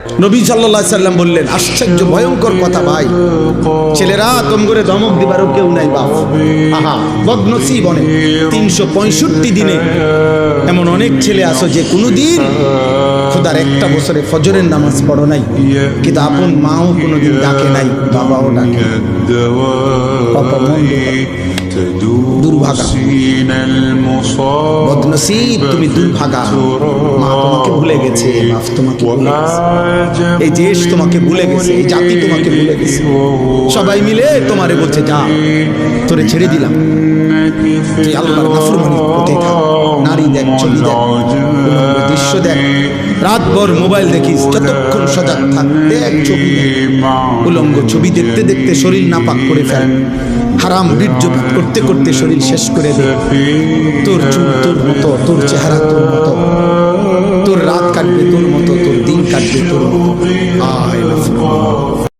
নবী সাল্লাল্লাহু আলাইহি সাল্লাম বললেন, আশ্চর্য ভয়ঙ্কর কথা ভাই, ছেলেরা তোম করে ধমক দিবারও কেউ নাই বাপ। আহা বদনসিব অনেক। 365 দিনে এমন অনেক ছেলে আছো যে কোনোদিন খোদার একটা বছরে ফজরের নামাজ পড়ো নাই, কিন্তু আপন মাও কোনোদিন ডাকে নাই, বাবাও ডাকে। দুর্ভাগা, বদনসিব, তুমি দুর্ভাগা। মা তোমাকে ভুলে গেছে, বাপ তোমাকে ভুলে গেছে, এই দেশ তোমাকে ভুলে গেছে, এই জাতি তোমাকে ভুলে গেছে। সবাই মিলে তোমারে বলছে যা, তোরে ছেড়ে দিলাম, তুই আল্লাহর নাফরমানির পথে থাক। নারী দেখ, ছবি দেখ, দৃশ্য দেখ, রাতভর মোবাইল দেখিস, যতক্ষণ সজাগ থাক, দেখ ছবি দেখ। উলঙ্গ ছবি দেখতে দেখতে শরীর নাপাক করে ফেল, হারাম বীর্যপাত করতে করতে শরীর শেষ করে দে। তোর চুল তোর মতো, তোর চেহারা তোর মতো, তোর রাত কাটবে তোর মতো, তোর দিন কাটবে তোর মতো।